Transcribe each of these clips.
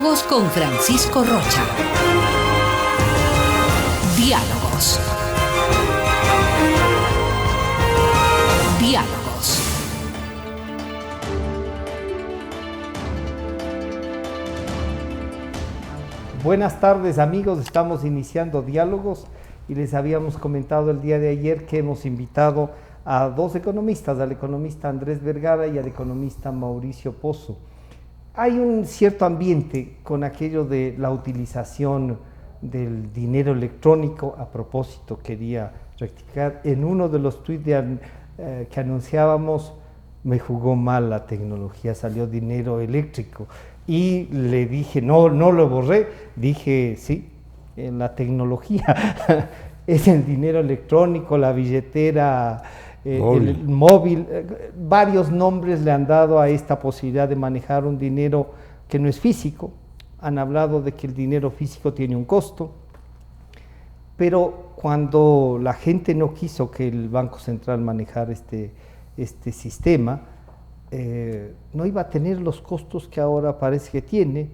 Con Francisco Rocha. Diálogos. Diálogos. Buenas tardes, amigos, estamos iniciando Diálogos y les habíamos comentado el día de ayer que hemos invitado a dos economistas, al economista Andrés Vergara y al economista Mauricio Pozo. Hay un cierto ambiente con aquello de la utilización del dinero electrónico. A propósito, quería rectificar, en uno de los tweets que anunciábamos, me jugó mal la tecnología, salió dinero eléctrico. Y le dije, no lo borré, dije, sí, la tecnología es el dinero electrónico, la billetera, el móvil, varios nombres le han dado a esta posibilidad de manejar un dinero que no es físico. Han hablado de que el dinero físico tiene un costo, pero cuando la gente no quiso que el Banco Central manejara este sistema, no iba a tener los costos que ahora parece que tiene,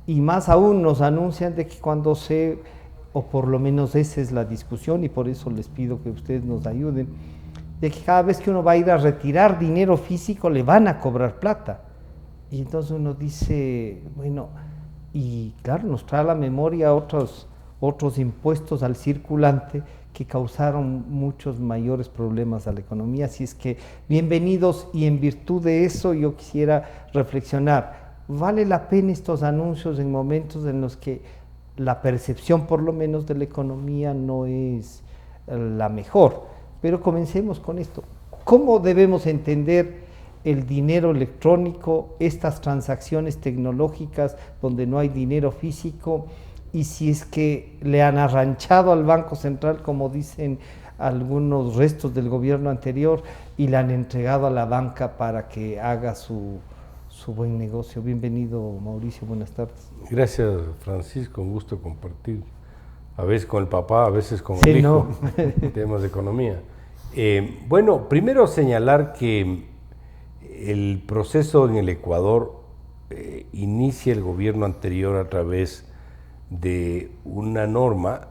y más aún nos anuncian de que cuando o por lo menos esa es la discusión, y por eso les pido que ustedes nos ayuden, de que cada vez que uno va a ir a retirar dinero físico le van a cobrar plata. Y entonces uno dice, bueno, y claro, nos trae a la memoria otros impuestos al circulante que causaron muchos mayores problemas a la economía. Así es que bienvenidos, y en virtud de eso yo quisiera reflexionar, ¿vale la pena estos anuncios en momentos en los que la percepción por lo menos de la economía no es la mejor? Pero comencemos con esto. ¿Cómo debemos entender el dinero electrónico, estas transacciones tecnológicas donde no hay dinero físico? Y si es que le han arranchado al Banco Central, como dicen algunos restos del gobierno anterior, y le han entregado a la banca para que haga su buen negocio. Bienvenido, Mauricio, buenas tardes. Gracias, Francisco, un gusto compartir. A veces con el papá, a veces con el hijo, temas de economía. Bueno, primero señalar que el proceso en el Ecuador inicia el gobierno anterior a través de una norma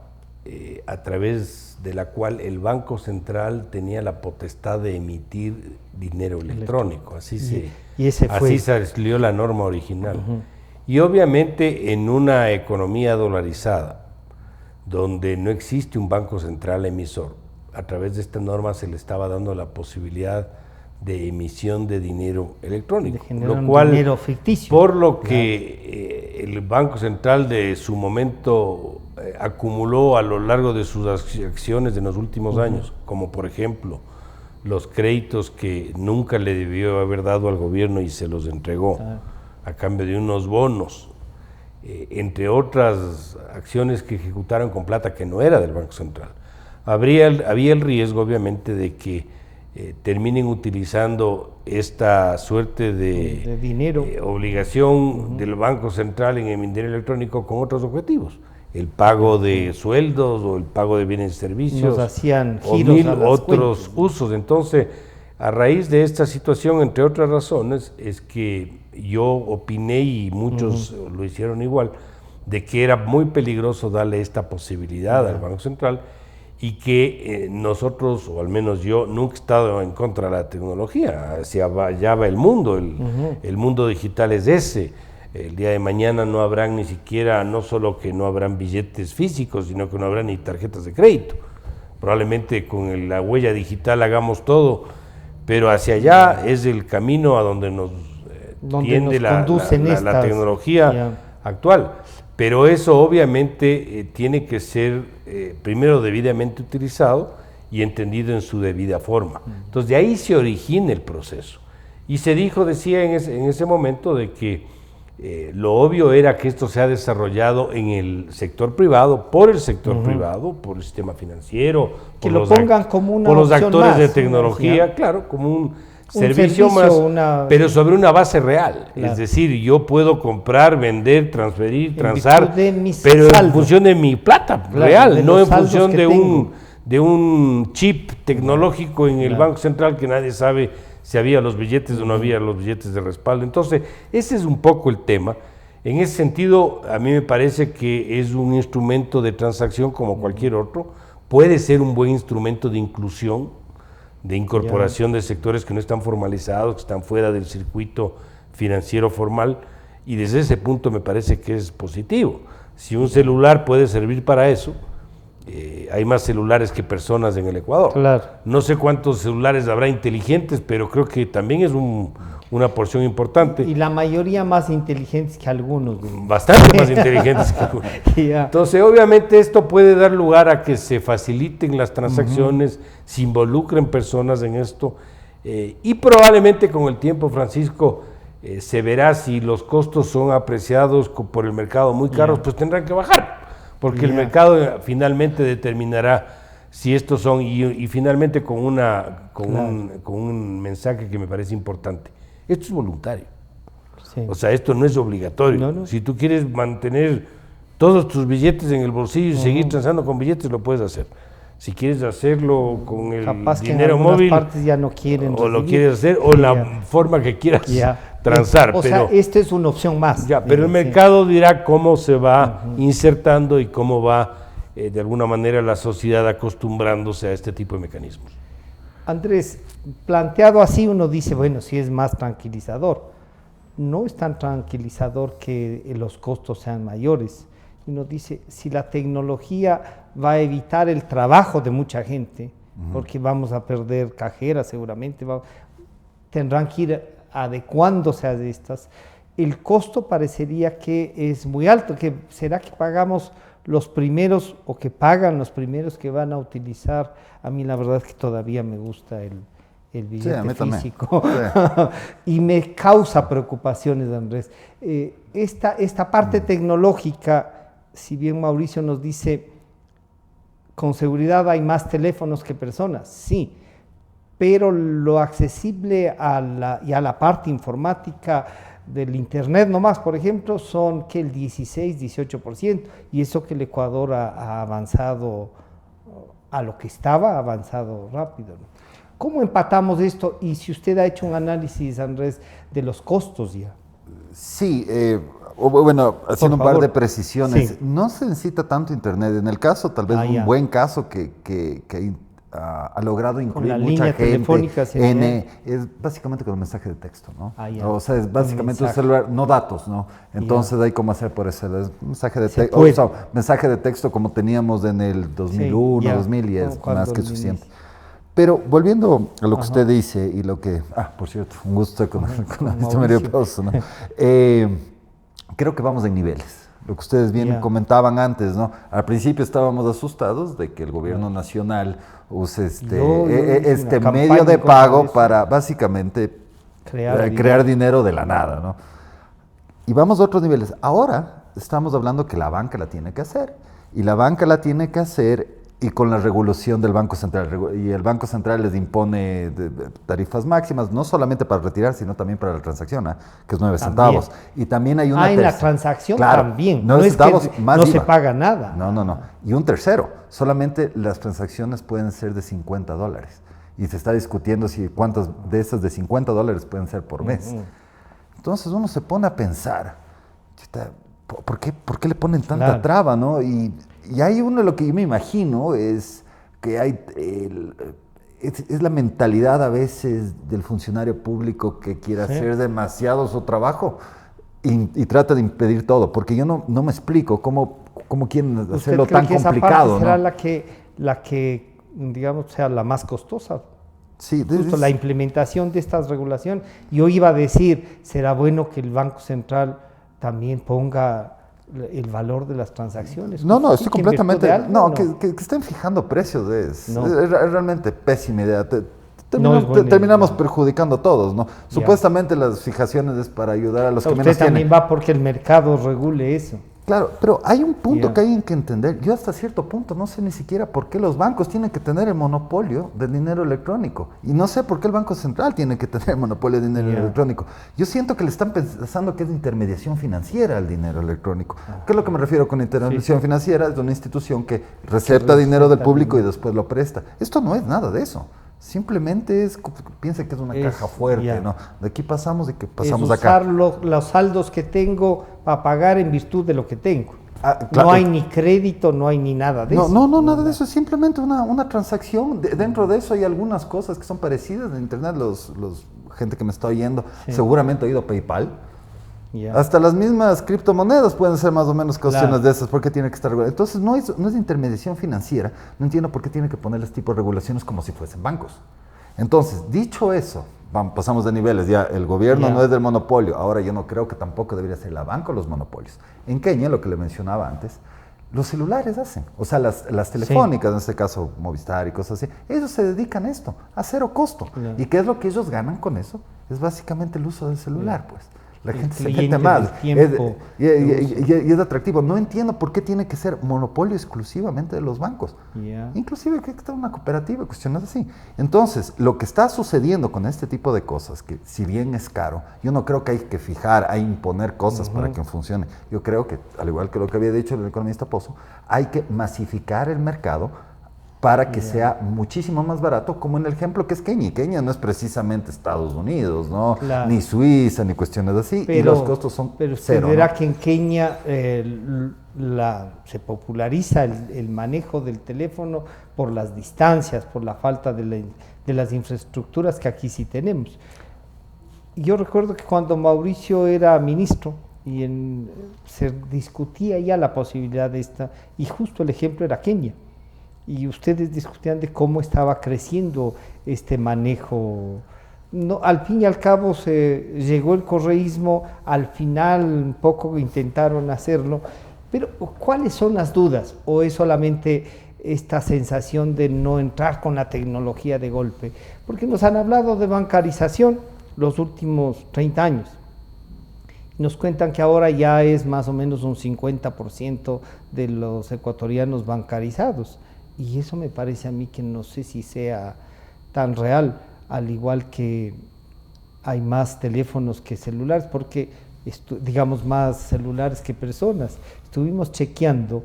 a través de la cual el Banco Central tenía la potestad de emitir dinero electrónico. Así salió la norma original. Y obviamente en una economía dolarizada, donde no existe un Banco Central emisor, a través de esta norma se le estaba dando la posibilidad de emisión de dinero electrónico, lo cual, dinero ficticio. Por lo que el Banco Central de su momento acumuló a lo largo de sus acciones de los últimos años, como por ejemplo los créditos que nunca le debió haber dado al gobierno y se los entregó a cambio de unos bonos, entre otras acciones que ejecutaron con plata que no era del Banco Central. Había el riesgo, obviamente, de que terminen utilizando esta suerte de dinero, obligación del Banco Central en emitir electrónico con otros objetivos, el pago de sueldos o el pago de bienes y servicios, nos hacían giros a las otros cuentas, usos. Entonces, a raíz de esta situación, entre otras razones, es que yo opiné, y muchos lo hicieron igual, de que era muy peligroso darle esta posibilidad al Banco Central, y que nosotros, o al menos yo, nunca he estado en contra de la tecnología. Hacia allá va el mundo, el mundo digital es ese. El día de mañana no habrán ni siquiera, no solo que no habrán billetes físicos, sino que no habrán ni tarjetas de crédito. Probablemente con la huella digital hagamos todo, pero hacia allá es el camino a donde nos tiende la tecnología actual. Pero eso obviamente tiene que ser primero debidamente utilizado y entendido en su debida forma. Entonces de ahí se origina el proceso. Y se decía en ese momento de que lo obvio era que esto se ha desarrollado en el sector privado, por el sector privado, por el sistema financiero, que lo pongan como una por los opción actores más, de tecnología, claro, como un servicio más, pero sobre una base real. Claro. Es decir, yo puedo comprar, vender, transferir, transar, pero en función de mi plata real, no en función de un chip tecnológico en el Banco Central que nadie sabe si había los billetes o no había los billetes de respaldo. Entonces, ese es un poco el tema. En ese sentido, a mí me parece que es un instrumento de transacción como cualquier otro, puede ser un buen instrumento de inclusión, de incorporación de sectores que no están formalizados, que están fuera del circuito financiero formal, y desde ese punto me parece que es positivo. Si un celular puede servir para eso, hay más celulares que personas en el Ecuador. Claro. No sé cuántos celulares habrá inteligentes, pero creo que también es una porción importante. Y la mayoría más inteligentes que algunos. Bastante más inteligentes que algunos. Entonces, obviamente esto puede dar lugar a que se faciliten las transacciones, se involucren personas en esto, y probablemente con el tiempo, Francisco, se verá si los costos son apreciados por el mercado muy caros, pues tendrán que bajar. Porque el mercado finalmente determinará si estos son, y finalmente con un mensaje que me parece importante. Esto es voluntario. Sí. O sea, esto no es obligatorio. No. Si tú quieres mantener todos tus billetes en el bolsillo y seguir transando con billetes, lo puedes hacer. Si quieres hacerlo con el capaz dinero que en móvil, partes ya no quieren o lo quieres hacer, o la forma que quieras transar. O sea, esta es una opción más. Pero el mercado dirá cómo se va insertando y cómo va, de alguna manera, la sociedad acostumbrándose a este tipo de mecanismos. Andrés, planteado así uno dice, bueno, sí es más tranquilizador. No es tan tranquilizador que los costos sean mayores. Uno dice, si la tecnología va a evitar el trabajo de mucha gente, porque vamos a perder cajeras seguramente, tendrán que ir adecuándose a estas. El costo parecería que es muy alto, que será que pagamos los primeros o que pagan los primeros que van a utilizar. A mí la verdad es que todavía me gusta el billete físico y me causa preocupaciones, Andrés. Esta parte tecnológica, si bien Mauricio nos dice, con seguridad hay más teléfonos que personas, sí, pero lo accesible a la parte informática del Internet nomás, por ejemplo, son que el 16-18%, y eso que el Ecuador ha avanzado a lo que estaba, avanzado rápido, ¿no? ¿Cómo empatamos esto? Y si usted ha hecho un análisis, Andrés, de los costos ya. Sí, bueno, haciendo un par de precisiones, no se necesita tanto Internet. En el caso, tal vez un buen caso que ha logrado incluir mucha gente es básicamente con el mensaje de texto, ¿no? O sea, es básicamente un celular, no datos, ¿no? Entonces hay cómo hacer por eso, mensaje de texto, mensaje de texto como teníamos en el 2001, 2000, y es más que suficiente. Pero volviendo a lo que usted dice y lo que, por cierto, un gusto con Mario Pauso, ¿no? Creo que vamos en niveles. Lo que ustedes bien comentaban antes, ¿no? Al principio estábamos asustados de que el gobierno nacional use este medio de pago para básicamente crear dinero de la nada, ¿no? Y vamos a otros niveles. Ahora estamos hablando que la banca la tiene que hacer. Y la banca la tiene que hacer y con la regulación del Banco Central. Y el Banco Central les impone tarifas máximas, no solamente para retirar, sino también para la transacción, que es 9 centavos. Y también hay una en la transacción también. No es que no se paga nada. No. Y un tercero, solamente las transacciones pueden ser de $50. Y se está discutiendo si cuántas de esas de $50 pueden ser por mes. Entonces uno se pone a pensar, ¿por qué le ponen tanta traba, no? Y hay uno, lo que yo me imagino es que hay es la mentalidad a veces del funcionario público que quiere hacer demasiado su trabajo y trata de impedir todo, porque yo no me explico cómo quieren hacerlo tan complicado. ¿Será la que, digamos, sea la más costosa? Sí, justo la implementación de estas regulaciones. Yo iba a decir, será bueno que el Banco Central también ponga el valor de las transacciones. No, estoy completamente... Que estén fijando precios es realmente pésima idea. Terminamos perjudicando a todos, ¿no? Supuestamente las fijaciones es para ayudar a los que menos tienen. Usted también va porque el mercado regule eso. Claro, pero hay un punto que hay que entender. Yo hasta cierto punto no sé ni siquiera por qué los bancos tienen que tener el monopolio del dinero electrónico. Y no sé por qué el Banco Central tiene que tener el monopolio del dinero electrónico. Yo siento que le están pensando que es intermediación financiera al dinero electrónico. ¿Qué es lo que me refiero con intermediación financiera? Es una institución que recepta dinero del público y después lo presta. Esto no es nada de eso. Simplemente piensa que es una caja fuerte, ¿no? De aquí pasamos y que pasamos es acá. usar los saldos que tengo para pagar en virtud de lo que tengo. Claro. No hay ni crédito, no hay ni nada de eso. No, nada de eso, es simplemente una transacción. Dentro de eso hay algunas cosas que son parecidas en internet, gente que me está oyendo, seguramente ha oído PayPal. Yeah. Hasta las mismas criptomonedas pueden ser más o menos cuestiones de esas, porque tiene que estar regulado. Entonces no es intermediación financiera, no entiendo por qué tiene que poner este tipo de regulaciones como si fuesen bancos. Entonces, dicho eso, pasamos de niveles, ya el gobierno no es del monopolio, ahora yo no creo que tampoco debería ser la banca o los monopolios. En Kenia, lo que le mencionaba antes, los celulares hacen, o sea, las telefónicas, en este caso Movistar y cosas así, ellos se dedican a esto, a cero costo. ¿Y qué es lo que ellos ganan con eso? Es básicamente el uso del celular, pues. La gente se mete más y es atractivo. No entiendo por qué tiene que ser monopolio exclusivamente de los bancos. Inclusive que hay que tener una cooperativa, cuestiones así. Entonces, lo que está sucediendo con este tipo de cosas, que si bien es caro, yo no creo que hay que fijar, hay que imponer cosas para que funcione. Yo creo que, al igual que lo que había dicho el economista Pozo, hay que masificar el mercado para que sea muchísimo más barato, como en el ejemplo que es Kenia. Kenia no es precisamente Estados Unidos, ¿no? Claro. Ni Suiza, ni cuestiones así, y los costos son pero usted cero. verá, ¿no? que en Kenia se populariza el manejo del teléfono por las distancias, por la falta de las infraestructuras que aquí sí tenemos. Yo recuerdo que cuando Mauricio era ministro, se discutía ya la posibilidad de esta, y justo el ejemplo era Kenia. Y ustedes discutían de cómo estaba creciendo este manejo. No, al fin y al cabo llegó el correísmo, al final un poco intentaron hacerlo, pero ¿cuáles son las dudas? ¿O es solamente esta sensación de no entrar con la tecnología de golpe? Porque nos han hablado de bancarización los últimos 30 años. Nos cuentan que ahora ya es más o menos un 50% de los ecuatorianos bancarizados. Y eso me parece a mí que no sé si sea tan real, al igual que hay más teléfonos que celulares, porque digamos más celulares que personas. Estuvimos chequeando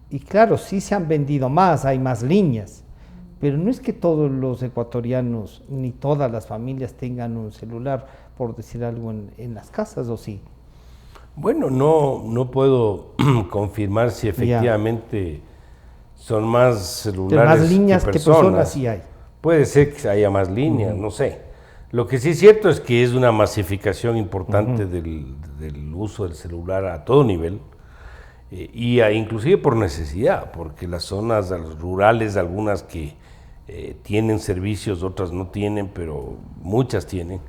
y claro, sí se han vendido más, hay más líneas, pero no es que todos los ecuatorianos ni todas las familias tengan un celular, por decir algo, en las casas, ¿o sí? Bueno, no puedo confirmar si efectivamente son más celulares más líneas que personas sí hay. Puede ser que haya más líneas, no sé. Lo que sí es cierto es que es una masificación importante del uso del celular a todo nivel, inclusive por necesidad, porque las zonas rurales, algunas que tienen servicios, otras no tienen, pero muchas tienen,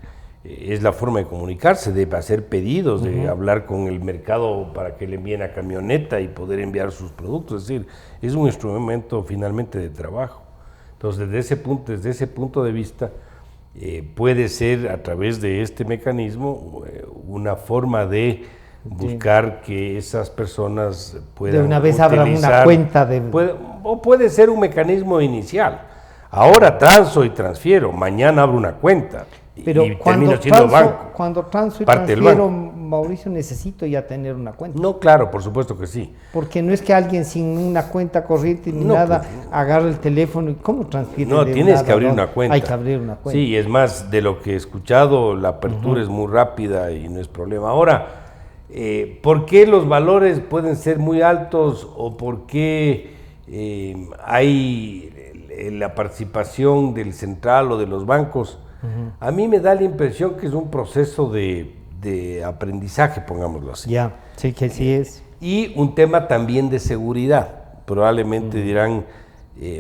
es la forma de comunicarse, de hacer pedidos, de hablar con el mercado para que le envíen a camioneta y poder enviar sus productos. Es decir, es un instrumento finalmente de trabajo. Entonces, desde ese punto de vista, puede ser a través de este mecanismo una forma de buscar que esas personas puedan de una vez abran una cuenta o puede ser un mecanismo inicial. Ahora transo y transfiero, mañana abro una cuenta. Pero cuando transo y transfiero, Mauricio, necesito ya tener una cuenta. No, claro, por supuesto que sí. Porque no es que alguien sin una cuenta corriente ni nada agarre el teléfono y ¿cómo transfiere? No, tienes que abrir una cuenta. Hay que abrir una cuenta. Sí, es más, de lo que he escuchado, la apertura es muy rápida y no es problema. Ahora, ¿por qué los valores pueden ser muy altos o por qué hay la participación del central o de los bancos? A mí me da la impresión que es un proceso de aprendizaje, pongámoslo así. Ya, sí que sí es. Y un tema también de seguridad. Probablemente dirán,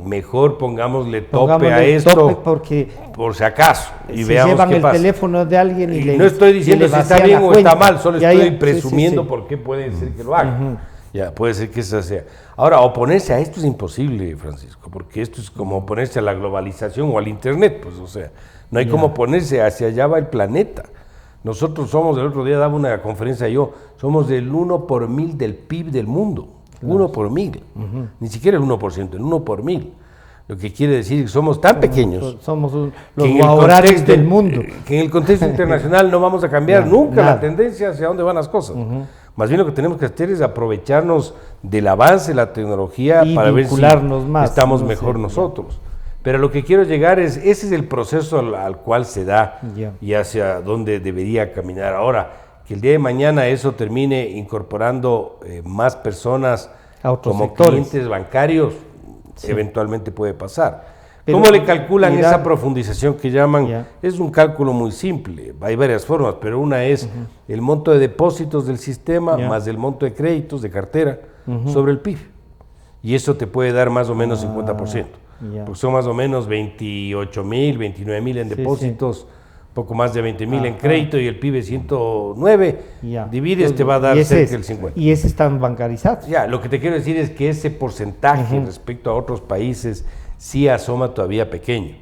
mejor pongámosle tope a esto, por si acaso, y veamos llevan qué el pasa. Teléfono de alguien y no estoy diciendo si está bien o está mal, solo estoy presumiendo por qué puede ser que lo haga. Ya, puede ser que esa sea. Ahora, oponerse a esto es imposible, Francisco, porque esto es como oponerse a la globalización o al Internet, pues, o sea, no hay como oponerse, hacia allá va el planeta. Nosotros somos, el otro día daba una conferencia yo, somos del 1 por 1000 del PIB del mundo, 1 por 1000, ni siquiera el 1%, el 1 por 1000. Lo que quiere decir que somos tan pequeños. Somos los guaurares del mundo. Que en el contexto internacional no vamos a cambiar nunca la tendencia hacia dónde van las cosas. Más bien lo que tenemos que hacer es aprovecharnos del avance de la tecnología y para ver si más, estamos mejor nosotros. Pero lo que quiero llegar ese es el proceso al cual se da y hacia dónde debería caminar. Ahora, que el día de mañana eso termine incorporando más personas como sectores, clientes bancarios, eventualmente puede pasar. Pero, ¿cómo le calculan esa profundización que llaman? Es un cálculo muy simple, hay varias formas, pero una es el monto de depósitos del sistema más el monto de créditos de cartera sobre el PIB. Y eso te puede dar más o menos 50%. Porque son más o menos 28.000, 29.000 en depósitos, poco más de 20.000 en crédito y el PIB 109, divides, te va a dar cerca del 50. Y ese están bancarizados. Lo que te quiero decir es que ese porcentaje respecto a otros países sí asoma todavía pequeño.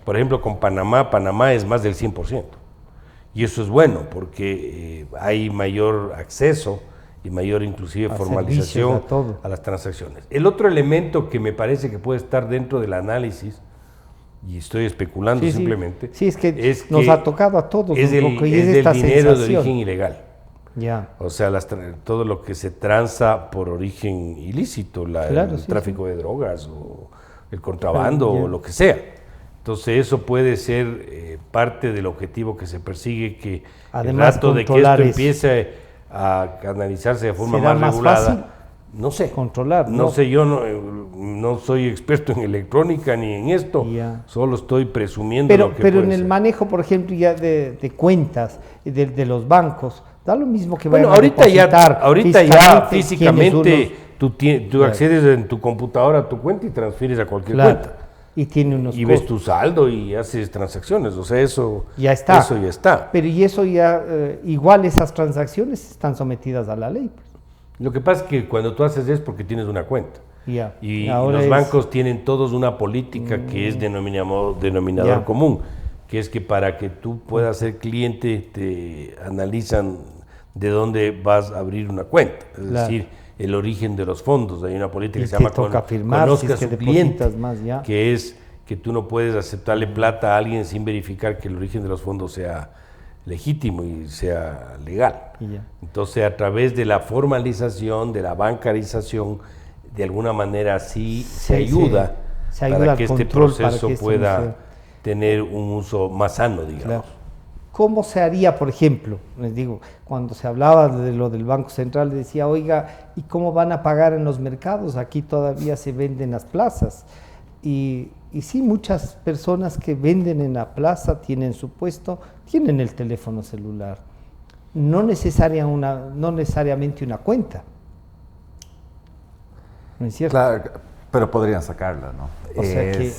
Por ejemplo, con Panamá es más del 100%. Y eso es bueno porque hay mayor acceso y mayor inclusive formalización a las transacciones. El otro elemento que me parece que puede estar dentro del análisis, y estoy especulando simplemente, es que nos ha tocado a todos es un poco, y es del dinero de origen ilegal. O sea, todo lo que se transa por origen ilícito, el tráfico de drogas o el contrabando o lo que sea. Entonces eso puede ser parte del objetivo que se persigue, que además, el rato de que esto empiece a canalizarse de forma más regulada, fácil no sé, controlar. No sé, yo no soy experto en electrónica ni en esto, solo estoy presumiendo lo que pero en el manejo, por ejemplo, ya de cuentas de los bancos, da lo mismo que vayan a depositar. Ahorita ya físicamente tú accedes en tu computadora a tu cuenta y transfieres a cualquier cuenta. Y tiene unos costos. Ves tu saldo y haces transacciones, o sea, eso ya está. Eso ya está. Pero y eso ya, igual esas transacciones están sometidas a la ley. Pues. Lo que pasa es que cuando tú haces es porque tienes una cuenta. Y los bancos tienen todos una política que es denominador común, que es que para que tú puedas ser cliente te analizan de dónde vas a abrir una cuenta, es decir, el origen de los fondos. Hay una política que se llama Conozca su cliente, que es que tú no puedes aceptarle plata a alguien sin verificar que el origen de los fondos sea legítimo y sea legal. Entonces, a través de la formalización, de la bancarización, de alguna manera sí se ayuda para que este proceso pueda tener un uso más sano, digamos. ¿Cómo se haría, por ejemplo? Les digo, cuando se hablaba de lo del Banco Central, decía, oiga, ¿y cómo van a pagar en los mercados? Aquí todavía se venden las plazas. Y sí, muchas personas que venden en la plaza tienen su puesto, tienen el teléfono celular. No necesariamente una cuenta. ¿No es cierto? Claro, pero podrían sacarla, ¿no? O sea que,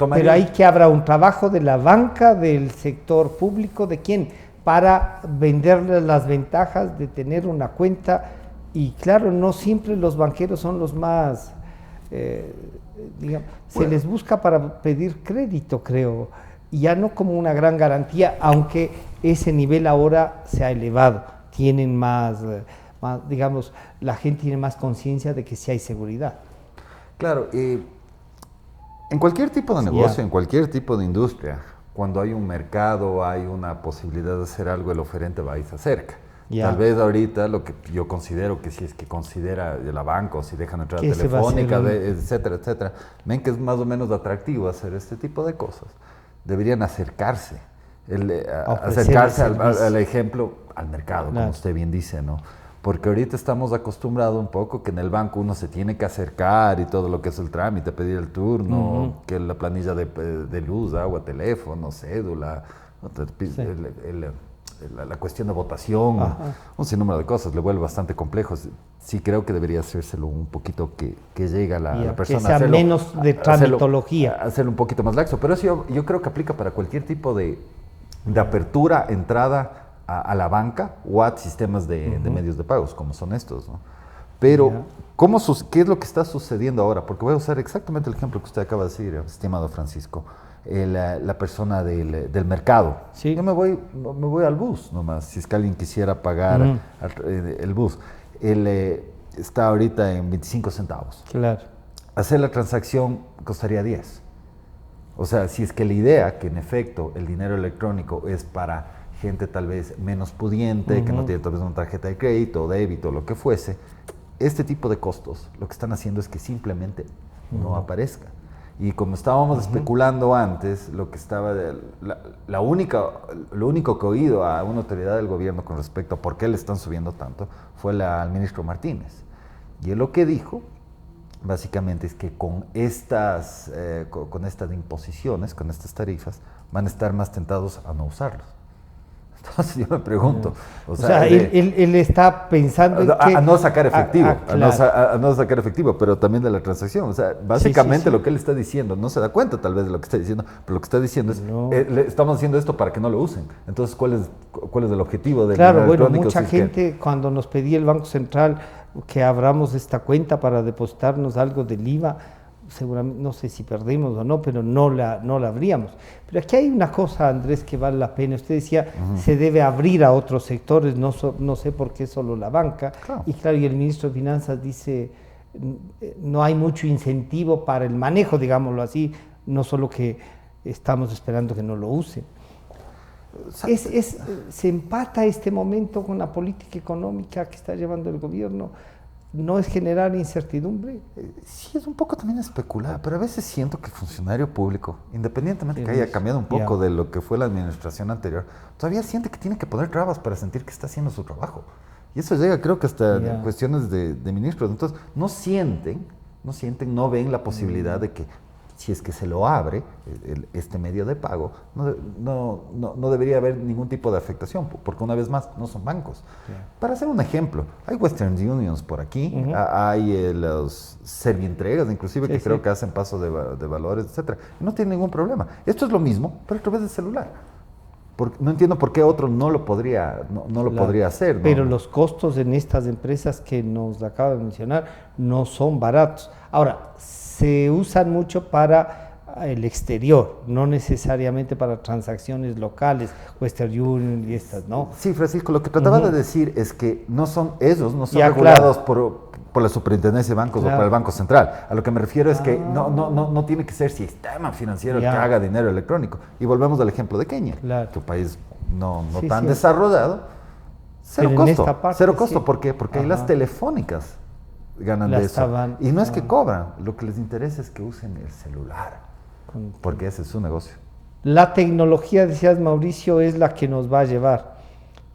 pero hay que habrá un trabajo de la banca, del sector público, ¿de quién? Para venderles las ventajas de tener una cuenta. Y claro, no siempre los banqueros son los más, digamos, se les busca para pedir crédito, creo, y ya no como una gran garantía, aunque ese nivel ahora se ha elevado. Tienen más, digamos, la gente tiene más conciencia de que sí hay seguridad. Claro, en cualquier tipo de negocio, en cualquier tipo de industria, cuando hay un mercado, hay una posibilidad de hacer algo, el oferente va y se acerca. Tal vez ahorita lo que yo considero que si es que considera la banca o si dejan entrar telefónica, etcétera, etcétera, ven que es más o menos atractivo hacer este tipo de cosas. Deberían acercarse, acercarse al ejemplo, al mercado, como usted bien dice, ¿no? Porque ahorita estamos acostumbrados un poco que en el banco uno se tiene que acercar y todo lo que es el trámite, pedir el turno, que la planilla de luz, agua, teléfono, cédula, la cuestión de votación, un sinnúmero de cosas, le vuelve bastante complejo. Sí creo que debería hacérselo un poquito que llegue a la persona. Que sea menos de tramitología. Hacerlo un poquito más laxo, pero eso yo creo que aplica para cualquier tipo de apertura, entrada a la banca o a sistemas de medios de pagos, como son estos, ¿no? Pero, ¿qué es lo que está sucediendo ahora? Porque voy a usar exactamente el ejemplo que usted acaba de decir, estimado Francisco. La persona del mercado. Yo me voy al bus nomás, si es que alguien quisiera pagar el bus. Está ahorita en 25 centavos. Claro. Hacer la transacción costaría 10. O sea, si es que la idea que en efecto el dinero electrónico es para gente tal vez menos pudiente, que no tiene tal vez una tarjeta de crédito o débito, lo que fuese, este tipo de costos lo que están haciendo es que simplemente no aparezca. Y como estábamos especulando antes, lo único que he oído a una autoridad del gobierno con respecto a por qué le están subiendo tanto fue al ministro Martínez. Y él lo que dijo, básicamente, es que con estas imposiciones, con estas tarifas, van a estar más tentados a no usarlos. Entonces yo me pregunto, o sea él está pensando en a no sacar efectivo, claro. a no sacar efectivo, pero también de la transacción. O sea, básicamente lo que él está diciendo, no se da cuenta tal vez de lo que está diciendo, pero lo que está diciendo es, estamos haciendo esto para que no lo usen. Entonces, ¿cuál es el objetivo del dinero electrónico? Mucha gente cuando nos pedía el Banco Central que abramos esta cuenta para depositarnos algo del IVA, seguramente, no sé si perdimos o no, pero no la abríamos. Pero aquí hay una cosa, Andrés, que vale la pena. Usted decía, se debe abrir a otros sectores, no sé por qué solo la banca. Claro. Y claro, y el ministro de Finanzas dice, no hay mucho incentivo para el manejo, digámoslo así, no solo que estamos esperando que no lo usen. Se empata este momento con la política económica que está llevando el gobierno. ¿No es generar incertidumbre? Sí, es un poco también especular, pero a veces siento que el funcionario público, independientemente que haya cambiado un poco de lo que fue la administración anterior, todavía siente que tiene que poner trabas para sentir que está haciendo su trabajo. Y eso llega, creo que hasta en cuestiones de ministros. Entonces, no ven la posibilidad de que si es que se lo abre este medio de pago, no debería haber ningún tipo de afectación, porque una vez más no son bancos. Para hacer un ejemplo, hay Western Unions por aquí, hay los Servientregas, inclusive, que creo que hacen paso de valores, etcétera. No tienen ningún problema. Esto es lo mismo, pero a través del celular. No entiendo por qué otro no lo podría hacer, ¿no? Pero los costos en estas empresas que nos acaba de mencionar no son baratos. Ahora, se usan mucho para el exterior, no necesariamente para transacciones locales, Western Union y estas, ¿no? Sí, Francisco, lo que trataba de decir es que ellos no son regulados por la Superintendencia de Bancos o por el Banco Central. A lo que me refiero es que no tiene que ser sistema financiero el que haga dinero electrónico. Y volvemos al ejemplo de Kenia, que un país no tan desarrollado, cero costo. ¿Por qué? Porque ahí las telefónicas ganan de eso. Y no es que cobran, lo que les interesa es que usen el celular, porque ese es su negocio. La tecnología, decías, Mauricio, es la que nos va a llevar,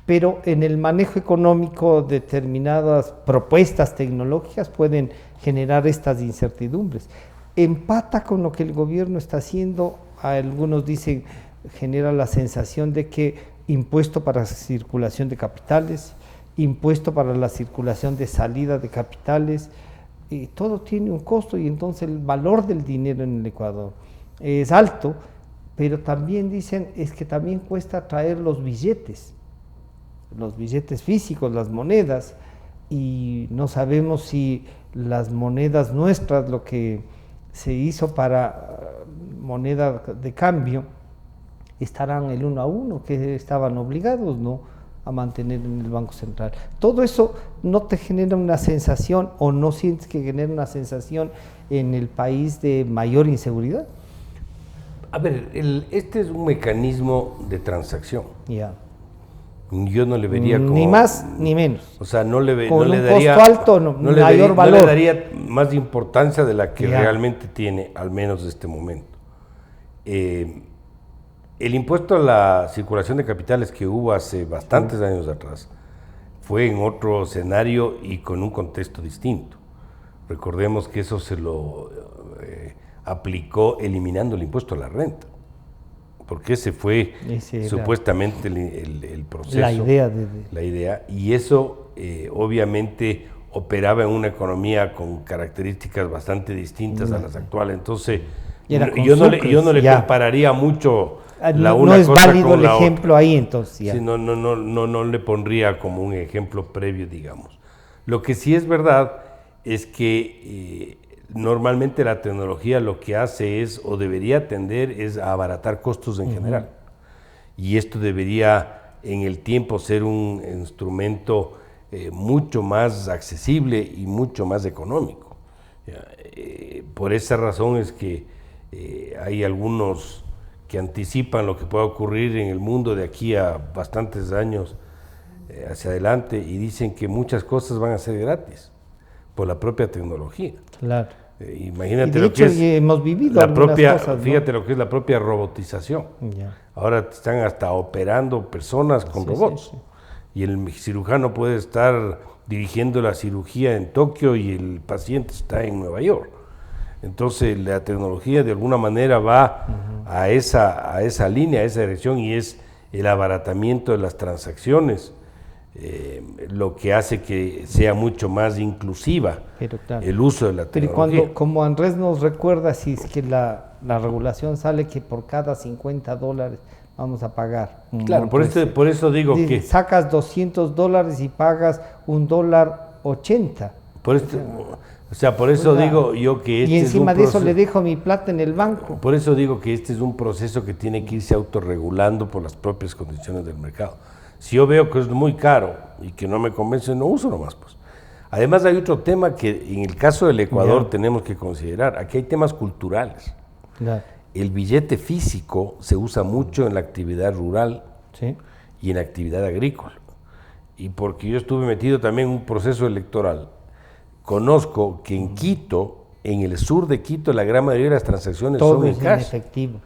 pero en el manejo económico determinadas propuestas tecnológicas pueden generar estas incertidumbres. Empata con lo que el gobierno está haciendo, algunos dicen, genera la sensación de que impuesto para circulación de capitales, impuesto para la circulación de salida de capitales, todo tiene un costo y entonces el valor del dinero en el Ecuador es alto, pero también dicen es que también cuesta traer los billetes físicos, las monedas, y no sabemos si las monedas nuestras, lo que se hizo para moneda de cambio, estarán el 1 a 1, que estaban obligados, ¿no?, a mantener en el Banco Central. Todo eso no te genera una sensación, o no sientes que genera una sensación en el país de mayor inseguridad. A ver, este es un mecanismo de transacción. Yo no le vería como... Ni más ni menos. O sea, no le daría... Costo alto, mayor valor. No le daría más importancia de la que realmente tiene, al menos de este momento. El impuesto a la circulación de capitales que hubo hace bastantes años atrás fue en otro escenario y con un contexto distinto. Recordemos que eso se lo aplicó eliminando el impuesto a la renta, porque ese fue supuestamente el proceso. La idea, y eso obviamente operaba en una economía con características bastante distintas a las actuales. Entonces, yo no le compararía mucho no es válido el ejemplo ahí, entonces. Sí, no le pondría como un ejemplo previo, digamos. Lo que sí es verdad es que normalmente la tecnología lo que hace es, o debería tender, es a abaratar costos en general. Y esto debería en el tiempo ser un instrumento mucho más accesible y mucho más económico. Por esa razón es que hay algunos que anticipan lo que pueda ocurrir en el mundo de aquí a bastantes años hacia adelante, y dicen que muchas cosas van a ser gratis por la propia tecnología. Claro. Imagínate y de lo hecho, que es hemos vivido la propia, cosas, ¿no? fíjate lo que es la propia robotización. Ya. Ahora están hasta operando personas con robots. Sí. Y el cirujano puede estar dirigiendo la cirugía en Tokio y el paciente está en Nueva York. Entonces la tecnología de alguna manera va a esa línea, a esa dirección, y es el abaratamiento de las transacciones, lo que hace que sea mucho más inclusiva Claro. el uso de la tecnología. Pero como Andrés nos recuerda, si es que la regulación sale que por cada $50 vamos a pagar. Claro, por eso digo que... Sacas $200 y pagas $1.80. Por eso digo yo que y encima de eso le dejo mi plata en el banco. Por eso digo que este es un proceso que tiene que irse autorregulando por las propias condiciones del mercado. Si yo veo que es muy caro y que no me convence, no uso nomás, pues. Además hay otro tema que en el caso del Ecuador tenemos que considerar. Aquí hay temas culturales. Claro. El billete físico se usa mucho en la actividad rural y en la actividad agrícola. Y porque yo estuve metido también en un proceso electoral, conozco que en Quito, en el sur de Quito, la gran mayoría de las transacciones son en cash. Efectivo.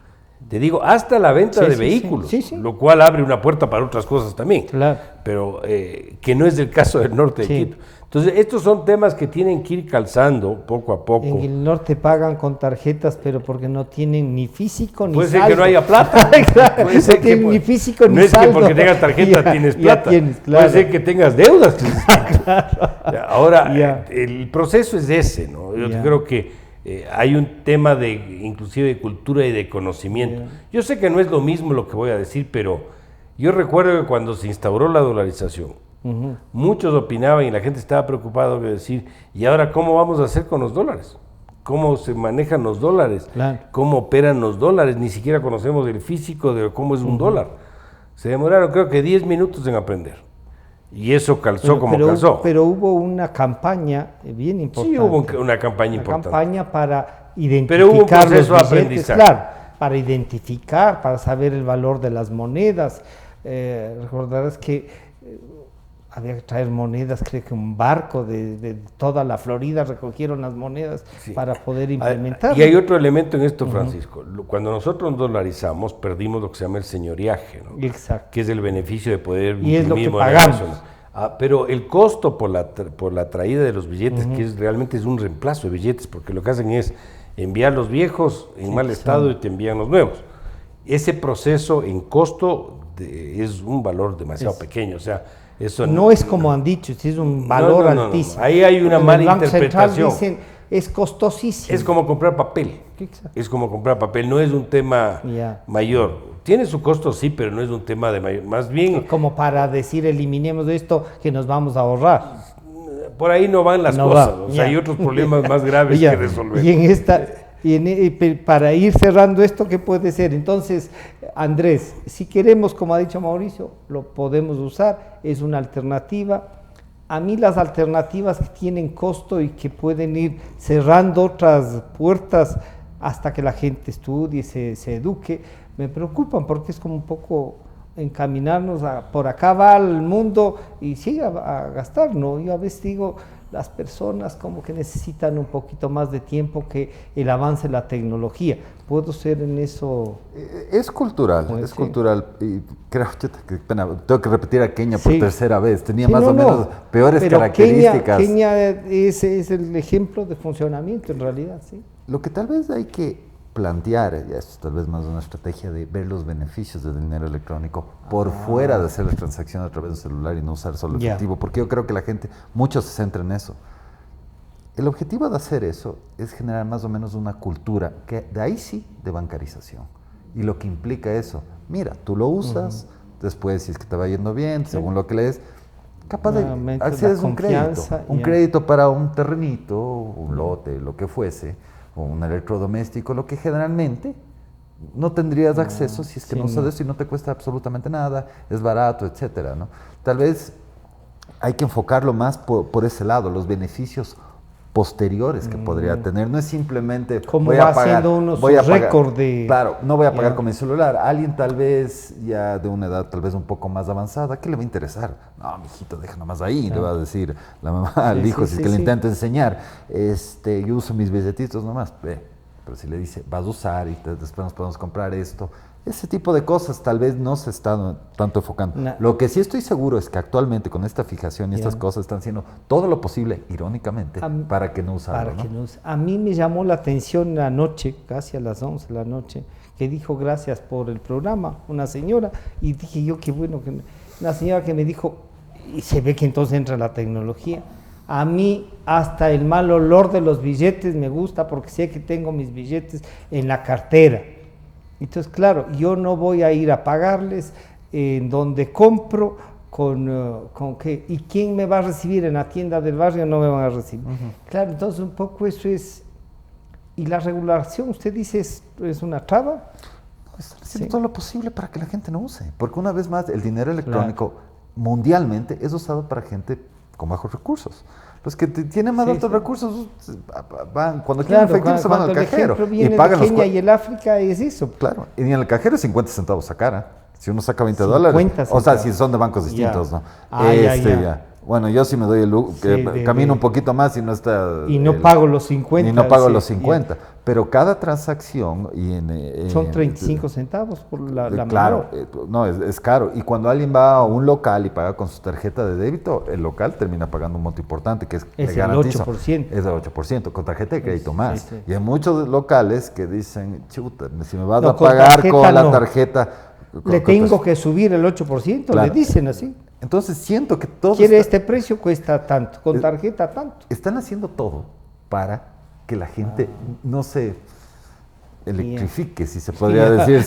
Te digo, hasta la venta de vehículos, lo cual abre una puerta para otras cosas también, pero que no es el caso del norte de Quito. Entonces, estos son temas que tienen que ir calzando poco a poco. En el norte pagan con tarjetas, pero porque no tienen ni físico ni saldo. Puede ser que no haya plata. Claro, puede ser que ni físico ni saldo. No es que porque tengas tarjeta tienes plata. Puede ser que tengas deudas. Ahora, el proceso es ese, ¿no? Yo creo que hay un tema inclusive de cultura y de conocimiento. Yo sé que no es lo mismo lo que voy a decir, pero yo recuerdo que cuando se instauró la dolarización, muchos opinaban y la gente estaba preocupada de decir, ¿y ahora cómo vamos a hacer con los dólares? ¿Cómo se manejan los dólares? ¿Cómo operan los dólares? Ni siquiera conocemos el físico de cómo es un dólar. Se demoraron creo que 10 minutos en aprender. Y eso calzó calzó. Pero hubo una campaña bien importante. Sí, hubo una campaña importante. Una campaña para identificar pero hubo un proceso los billetes, de aprendizaje. Claro, para identificar, para saber el valor de las monedas. Recordarás que había que traer monedas, creo que un barco de toda la Florida recogieron las monedas para poder implementar. Y hay otro elemento en esto, Francisco. Cuando nosotros nos dolarizamos, perdimos lo que se llama el señoriaje, ¿no? Exacto. Que es el beneficio de poder y es lo que moneda pagamos. nacional. Pero el costo por la traída de los billetes, que realmente es un reemplazo de billetes, porque lo que hacen es enviar los viejos en mal estado y te envían los nuevos. Ese proceso en costo es un valor demasiado pequeño, o sea, eso no es como han dicho, es un valor altísimo. Ahí hay una mala interpretación. Dicen, es costosísimo. Es como comprar papel. Exacto. Es como comprar papel, no es un tema mayor. Tiene su costo, sí, pero no es un tema de mayor. Más bien. Como para decir, eliminemos esto que nos vamos a ahorrar. Por ahí no van las cosas. O sea, hay otros problemas más graves que resolver. Y en esta. Para ir cerrando esto, ¿qué puede ser? Entonces, Andrés, si queremos, como ha dicho Mauricio, lo podemos usar, es una alternativa. A mí las alternativas que tienen costo y que pueden ir cerrando otras puertas hasta que la gente estudie, se eduque, me preocupan porque es como un poco encaminarnos por acá va el mundo y sigue a gastar, ¿no? Yo a veces digo, las personas como que necesitan un poquito más de tiempo que el avance de la tecnología. ¿Puedo ser en eso? Es cultural, cultural. Y creo, qué pena, tengo que repetir a Kenia por tercera vez. Tenía más o menos peores características. Kenia es el ejemplo de funcionamiento en realidad, sí. Lo que tal vez hay que plantear, y esto tal vez más una estrategia de ver los beneficios del dinero electrónico por fuera de hacer las transacciones a través del celular y no usar solo efectivo, porque yo creo que la gente, muchos se centran en eso. El objetivo de hacer eso es generar más o menos una cultura, que de ahí sí, de bancarización. Y lo que implica eso, mira, tú lo usas, después si es que te va yendo bien, según lo que lees, capaz de accedes a un crédito para un terrenito, un lote, lo que fuese, o un electrodoméstico, lo que generalmente no tendrías acceso si es que no usas eso y no te cuesta absolutamente nada, es barato, etcétera, ¿no? Tal vez hay que enfocarlo más por ese lado, los beneficios posteriores que podría tener. No es simplemente como va haciendo unos récord de... Claro, no voy a pagar con mi celular. Alguien tal vez ya de una edad tal vez un poco más avanzada, ¿qué le va a interesar? No, mijito, deja nomás ahí, le va a decir la mamá al hijo, si es que le intenta enseñar. Yo uso mis billetitos nomás. Pero si le dice, vas a usar y después nos podemos comprar esto. Ese tipo de cosas tal vez no se está tanto enfocando. Lo que sí estoy seguro es que actualmente con esta fijación y estas cosas están haciendo todo lo posible, irónicamente, para que no usarlo. A mí me llamó la atención anoche, casi a las 11 de la noche, que dijo gracias por el programa, una señora, y dije yo qué bueno, una señora que me dijo, y se ve que entonces entra la tecnología. A mí hasta el mal olor de los billetes me gusta porque sé que tengo mis billetes en la cartera. Entonces, claro, yo no voy a ir a pagarles en donde compro con qué, y quién me va a recibir en la tienda del barrio, no me van a recibir. Claro, entonces un poco eso es, y la regulación, usted dice, es una traba. Están haciendo todo lo posible para que la gente no use, porque una vez más el dinero electrónico mundialmente es usado para gente con bajos recursos. Los que tienen más altos recursos van, cuando quieren efectivo se van al cajero y pagan los Kenia y el África es eso. Claro, y en el cajero es 50 centavos sacar. Si uno saca $20, o sea, si son de bancos distintos, ¿no? Bueno, yo sí me doy el lujo, camino un poquito más y no está... Y no pago los 50. Y no pago los 50. Pero cada transacción... son 35 centavos por la claro, no, es caro. Y cuando alguien va a un local y paga con su tarjeta de débito, el local termina pagando un monto importante, que es el 8%. Es el 8%, con tarjeta de crédito más. Y hay muchos locales que dicen, chuta, si me vas a pagar con la tarjeta... Le tengo que subir el 8%, le dicen así. Entonces siento que todos... Este precio cuesta tanto, con tarjeta tanto. Están haciendo todo para que la gente no se electrifique, si se podría decir.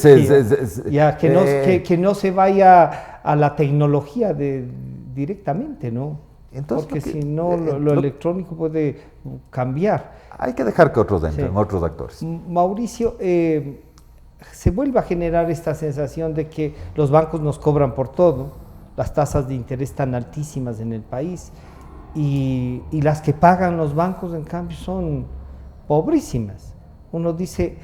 Que no se vaya a la tecnología directamente, ¿no? Entonces, porque si no, lo electrónico puede cambiar. Hay que dejar que otros entren, otros actores. Mauricio, se vuelve a generar esta sensación de que los bancos nos cobran por todo. Las tasas de interés están altísimas en el país y las que pagan los bancos, en cambio, son pobrísimas. Uno dice,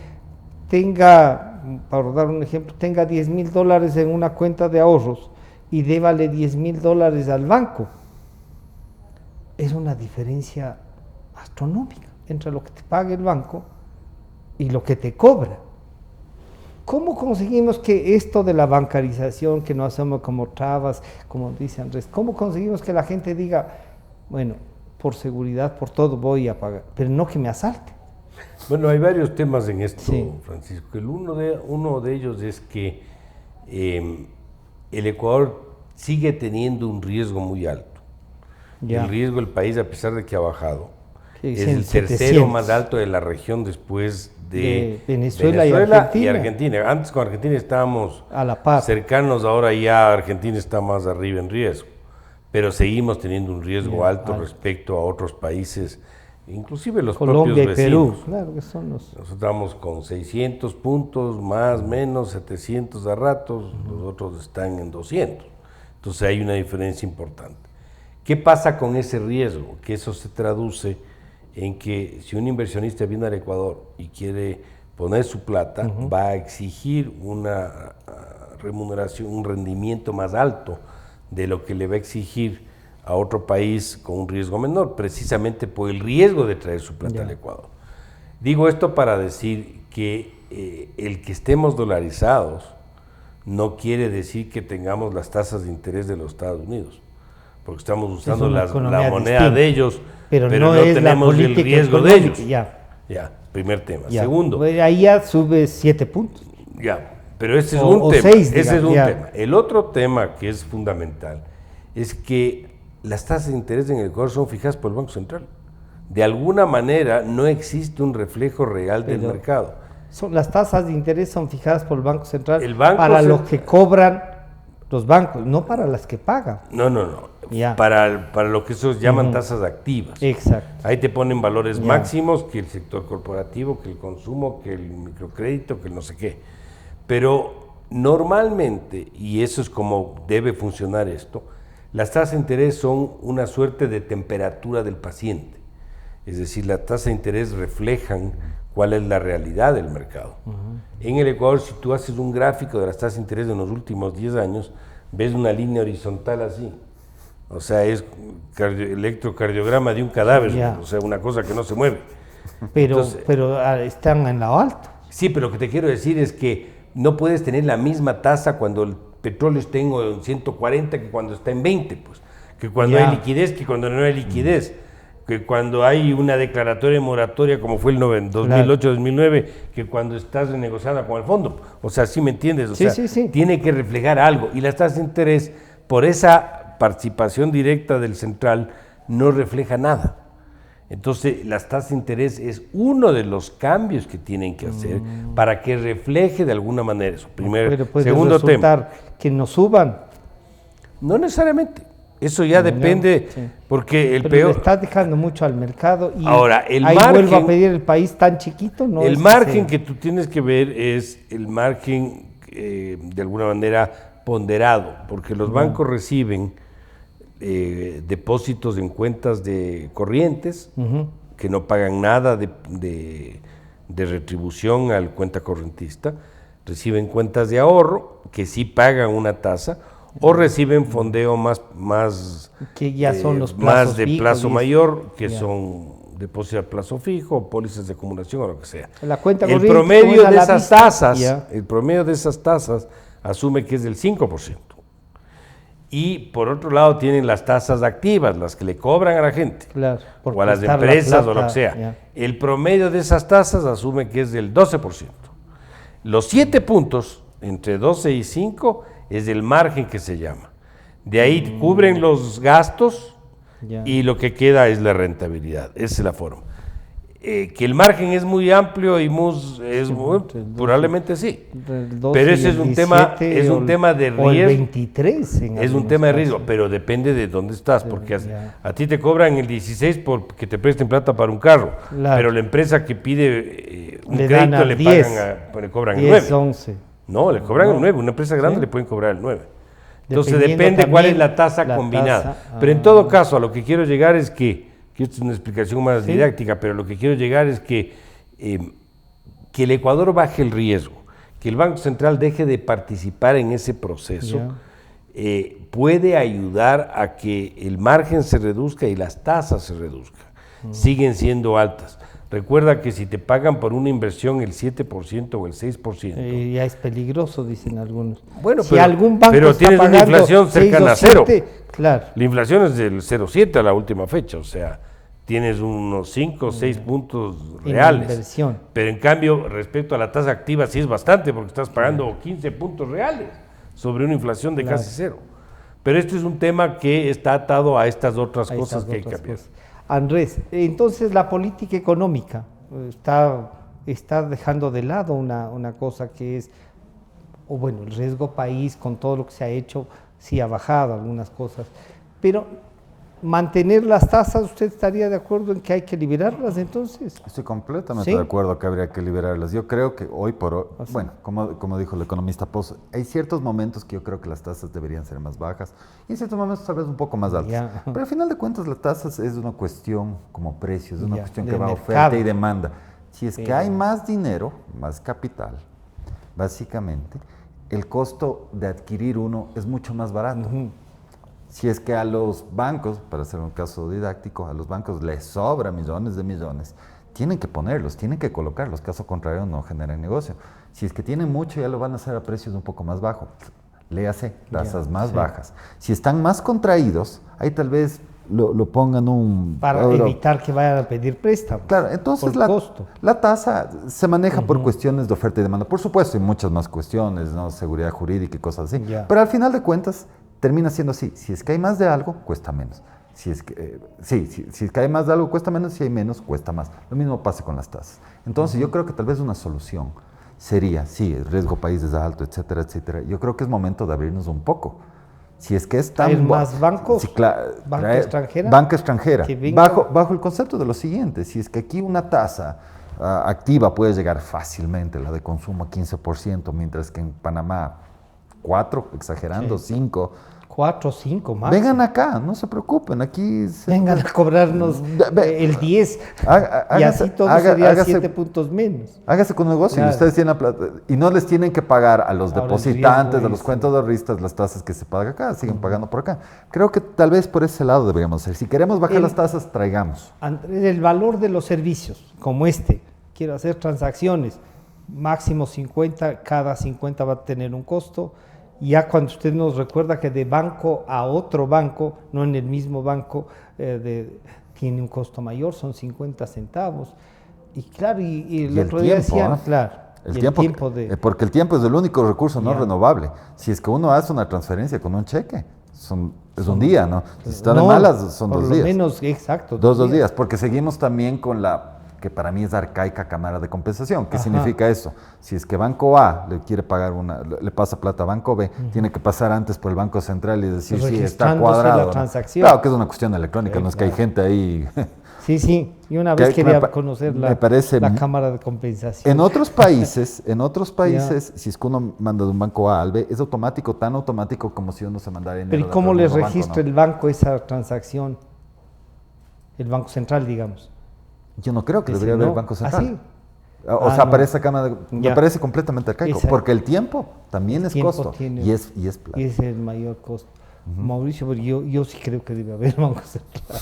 para dar un ejemplo, tenga $10,000 en una cuenta de ahorros y débale $10,000 al banco. Es una diferencia astronómica entre lo que te paga el banco y lo que te cobra. ¿Cómo conseguimos que esto de la bancarización, que no hacemos como trabas, como dice Andrés, cómo conseguimos que la gente diga, bueno, por seguridad, por todo voy a pagar, pero no que me asalte? Bueno, hay varios temas en esto, Francisco. Uno de ellos es que el Ecuador sigue teniendo un riesgo muy alto. El riesgo del país, a pesar de que ha bajado, es el tercero más alto de la región después de Venezuela y Argentina. Antes con Argentina estábamos a la par, cercanos, ahora ya Argentina está más arriba en riesgo, pero seguimos teniendo un riesgo alto respecto a otros países, inclusive los Colombia propios y vecinos. Perú, claro que son los... Nosotros estamos con 600 puntos, más o menos 700 a ratos, los otros están en 200, entonces hay una diferencia importante. ¿Qué pasa con ese riesgo? Que eso se traduce en que si un inversionista viene al Ecuador y quiere poner su plata, va a exigir una remuneración, un rendimiento más alto de lo que le va a exigir a otro país con un riesgo menor, precisamente por el riesgo de traer su plata al Ecuador. Digo esto para decir que el que estemos dolarizados no quiere decir que tengamos las tasas de interés de los Estados Unidos, porque estamos usando la moneda de ellos, pero no tenemos el riesgo de ellos. Primer tema. Segundo. Ahí ya sube 7 puntos. Pero ese es un tema. Ese es un tema. El otro tema que es fundamental es que las tasas de interés en el Ecuador son fijadas por el Banco Central. De alguna manera no existe un reflejo real del mercado. Las tasas de interés son fijadas por el Banco Central para lo que cobran los bancos, no para las que pagan. No. Para lo que esos llaman tasas activas. Exacto. Ahí te ponen valores máximos, que el sector corporativo, que el consumo, que el microcrédito, que el no sé qué. Pero normalmente, y eso es como debe funcionar esto, las tasas de interés son una suerte de temperatura del paciente. Es decir, las tasas de interés reflejan cuál es la realidad del mercado. En el Ecuador, si tú haces un gráfico de las tasas de interés de los últimos 10 años, ves una línea horizontal así. O sea, es electrocardiograma de un cadáver, o sea, una cosa que no se mueve. Pero están en lo alto. Sí, pero lo que te quiero decir es que no puedes tener la misma tasa cuando el petróleo está en 140 que cuando está en 20, pues. Que cuando hay liquidez, que cuando no hay liquidez. Que cuando hay una declaratoria de moratoria, como fue el 2008-2009, que cuando estás renegociada con el fondo. O sea, ¿sí me entiendes? O sea, tiene que reflejar algo. Y las tasas de interés, por esa participación directa del central, no refleja nada. Entonces, las tasas de interés es uno de los cambios que tienen que hacer para que refleje de alguna manera eso. Primero, segundo tema. Que nos suban. No necesariamente. Eso ya depende, porque pero le está dejando mucho al mercado y ahora, el ahí margen, vuelvo a pedir el país tan chiquito. No el margen que tú tienes que ver es el margen de alguna manera ponderado, porque los bancos reciben depósitos en cuentas de corrientes que no pagan nada de retribución al cuenta correntista, reciben cuentas de ahorro que sí pagan una tasa, o reciben fondeo más que ya son los más de plazo mayor, que son depósitos a plazo fijo, o pólizas de acumulación o lo que sea. La cuenta el promedio de esas tasas, el promedio de esas tasas asume que es del 5%. Y por otro lado tienen las tasas activas, las que le cobran a la gente, o a las empresas o lo que sea. El promedio de esas tasas asume que es del 12%. Los 7 puntos, entre 12 y 5, es el margen que se llama. De ahí cubren los gastos y lo que queda es la rentabilidad. Esa es la forma. Que el margen es muy amplio y probablemente sí. Pero ese es un tema de riesgo. El 23 es un tema de riesgo, pero depende de dónde estás, porque a ti te cobran el 16 porque te presten plata para un carro, pero la empresa que pide un crédito le cobran el 9. 11. No, le cobran el 9, una empresa grande le pueden cobrar el 9. Entonces depende cuál es la tasa combinada. Pero en todo caso, a lo que quiero llegar es que esto es una explicación más didáctica, pero lo que quiero llegar es que el Ecuador baje el riesgo, que el Banco Central deje de participar en ese proceso, puede ayudar a que el margen se reduzca y las tasas se reduzcan. Siguen siendo altas. Recuerda que si te pagan por una inversión el 7% o el 6%. Ya es peligroso, dicen algunos. Bueno, si algún banco pero tienes una inflación cercana a 0. Claro. La inflación es del 0,7 a la última fecha, o sea, tienes unos 5 o 6 puntos reales. Inversión. Pero en cambio, respecto a la tasa activa, sí es bastante, porque estás pagando 15 puntos reales sobre una inflación de casi 0. Pero este es un tema que está atado a estas otras cosas que hay que cambiar. Andrés, entonces la política económica está dejando de lado una cosa que es, el riesgo país con todo lo que se ha hecho, sí ha bajado algunas cosas, pero mantener las tasas, ¿usted estaría de acuerdo en que hay que liberarlas entonces? Estoy completamente de acuerdo que habría que liberarlas. Yo creo que hoy por hoy, como dijo el economista Pozo, hay ciertos momentos que yo creo que las tasas deberían ser más bajas y en ciertos momentos tal vez un poco más altas. Pero al final de cuentas las tasas es una cuestión como precios, es una cuestión que va a oferta y demanda. Si es que hay más dinero, más capital, básicamente, el costo de adquirir uno es mucho más barato. Si es que a los bancos, para hacer un caso didáctico, a los bancos les sobra millones de millones, tienen que ponerlos, tienen que colocarlos, caso contrario no generan negocio. Si es que tienen mucho, ya lo van a hacer a precios un poco más bajos, léase, tasas más bajas. Si están más contraídos, ahí tal vez lo pongan para evitar que vayan a pedir préstamo. Claro, entonces la tasa se maneja por cuestiones de oferta y demanda. Por supuesto, hay muchas más cuestiones, ¿no? Seguridad jurídica y cosas así. Pero al final de cuentas, termina siendo así. Si es que hay más de algo, cuesta menos. Si es que hay más de algo, cuesta menos. Si hay menos, cuesta más. Lo mismo pasa con las tasas. Entonces, yo creo que tal vez una solución sería, el riesgo país es alto, etcétera, etcétera. Yo creo que es momento de abrirnos un poco. Si es que es tan... ¿Hay más bancos? ¿Banca extranjera? Banca extranjera. Bajo el concepto de lo siguiente, si es que aquí una tasa activa puede llegar fácilmente, la de consumo a 15%, mientras que en Panamá 4, exagerando, 5, 4 o 5 más. Vengan acá, no se preocupen, aquí... Vengan a cobrarnos el 10 y así todo sería 7 puntos menos. Hágase con negocio y ustedes tienen la plata y no les tienen que pagar a los depositantes, a los cuentas de ahorristas las tasas que se pagan acá, siguen pagando por acá. Creo que tal vez por ese lado deberíamos hacer. Si queremos bajar las tasas, traigamos. Andrés, el valor de los servicios, como quiero hacer transacciones, máximo 50, cada 50 va a tener un costo. Ya cuando usted nos recuerda que de banco a otro banco, no en el mismo banco, tiene un costo mayor, son 50 centavos. Y claro, y el otro día decían, claro, porque el tiempo es el único recurso no renovable. Si es que uno hace una transferencia con un cheque, es un día, ¿no? Si están malas, son 2 días. Por lo menos, exacto. 2 días, porque seguimos también con la que para mí es arcaica cámara de compensación. ¿Qué significa eso? Si es que Banco A le quiere pagar le pasa plata a Banco B, tiene que pasar antes por el Banco Central y decir si está cuadrado. La transacción. Claro que es una cuestión electrónica, no es que hay gente ahí. Sí, y una vez quería conocer la cámara de compensación. En otros países, si es que uno manda de un banco A al B, es automático, tan automático como si uno se mandara dinero. Pero ¿y cómo le registra el banco esa transacción? El Banco Central, digamos. Yo no creo que debería haber Banco Central. ¿Ah, sí? Para esa cámara me parece completamente arcaico, porque el tiempo también es costo y es plata. Y es el mayor costo. Mauricio, pero yo sí creo que debe haber Banco Central.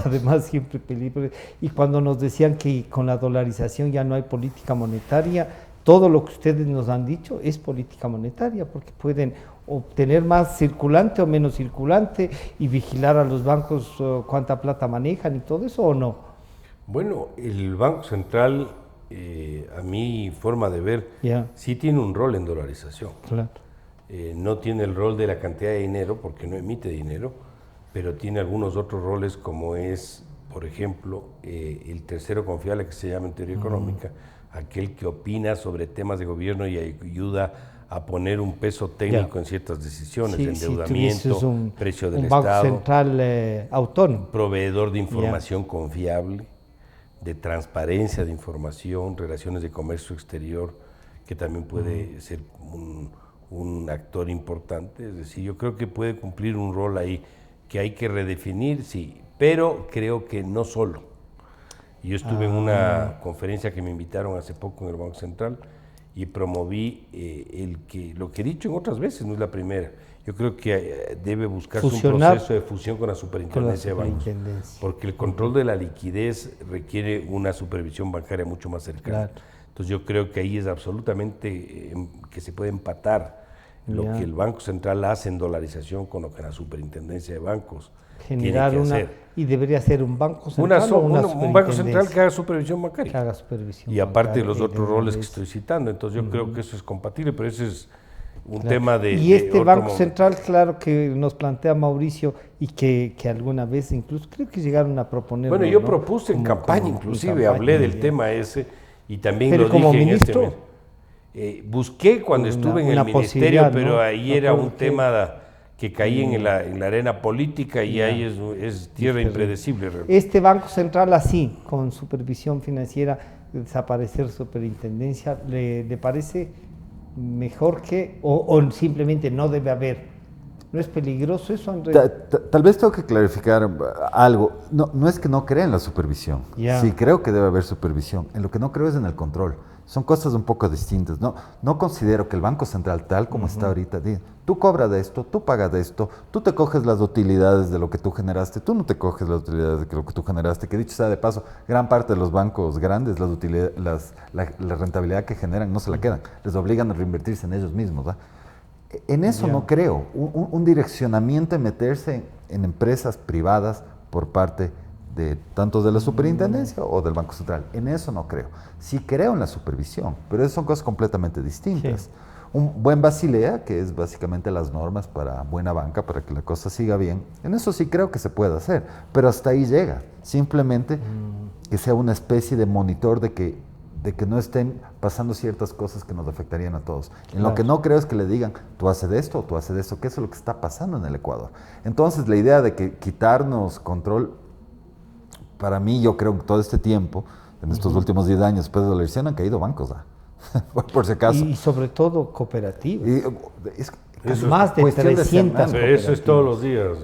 Además, siempre peligro. Y cuando nos decían que con la dolarización ya no hay política monetaria, todo lo que ustedes nos han dicho es política monetaria, porque pueden obtener más circulante o menos circulante y vigilar a los bancos cuánta plata manejan y todo eso, ¿o no? Bueno, el Banco Central, a mi forma de ver, sí tiene un rol en dolarización. Claro. No tiene el rol de la cantidad de dinero, porque no emite dinero, pero tiene algunos otros roles, como es, por ejemplo, el tercero confiable, que se llama en teoría económica, aquel que opina sobre temas de gobierno y ayuda a poner un peso técnico en ciertas decisiones, de endeudamiento, precio del Estado. Un Banco Central autónomo. Proveedor de información confiable, de transparencia de información, relaciones de comercio exterior, que también puede ser un actor importante. Es decir, yo creo que puede cumplir un rol ahí que hay que redefinir, sí, pero creo que no solo. Yo estuve en una conferencia que me invitaron hace poco en el Banco Central y promoví lo que he dicho en otras veces, no es la primera. Yo creo que debe buscarse un proceso de fusión con la superintendencia de bancos, porque el control de la liquidez requiere una supervisión bancaria mucho más cercana. Claro. Entonces yo creo que ahí es absolutamente que se puede empatar lo que el Banco Central hace en dolarización con lo que la superintendencia de bancos generar tiene que hacer. Y debería ser un banco central un banco central que haga supervisión bancaria. Que haga supervisión y aparte de los otros roles que estoy citando. Entonces yo creo que eso es compatible, pero ese es un tema de... Y este Banco Central, claro, que nos plantea Mauricio y que alguna vez incluso creo que llegaron a proponer... Bueno, yo propuse en campaña, inclusive hablé del tema ese y también lo dije en ministro, busqué cuando estuve en el ministerio, pero ahí era un tema que caía en la arena política y ahí es tierra impredecible. Realmente. Este Banco Central así, con supervisión financiera, desaparecer superintendencia, ¿le parece mejor que o simplemente no debe haber? ¿No es peligroso eso, Andrés? Tal vez tengo que clarificar algo. No es que no crea en la supervisión. Sí creo que debe haber supervisión. En lo que no creo es en el control. Son cosas un poco distintas. No considero que el Banco Central, tal como está ahorita, diga, tú cobras de esto, tú pagas de esto, tú te coges las utilidades de lo que tú generaste, tú no te coges las utilidades de lo que tú generaste, que dicho sea de paso, gran parte de los bancos grandes, la rentabilidad que generan no se la quedan, les obligan a reinvertirse en ellos mismos. ¿verdad? En eso no creo, un direccionamiento en meterse en empresas privadas por parte de tanto de la superintendencia o del Banco Central. En eso no creo. Sí creo en la supervisión, pero esas son cosas completamente distintas. Sí. Un buen Basilea, que es básicamente las normas para buena banca, para que la cosa siga bien, en eso sí creo que se puede hacer, pero hasta ahí llega. Simplemente que sea una especie de monitor de que no estén pasando ciertas cosas que nos afectarían a todos. En lo que no creo es que le digan, tú haces de esto o tú haces de eso, que eso es lo que está pasando en el Ecuador. Entonces, la idea de que quitarnos control, para mí, yo creo que todo este tiempo, en estos últimos 10 años después de la elección, han caído bancos, por si acaso. Y sobre todo cooperativas. más de 300. Pero eso es todos los días.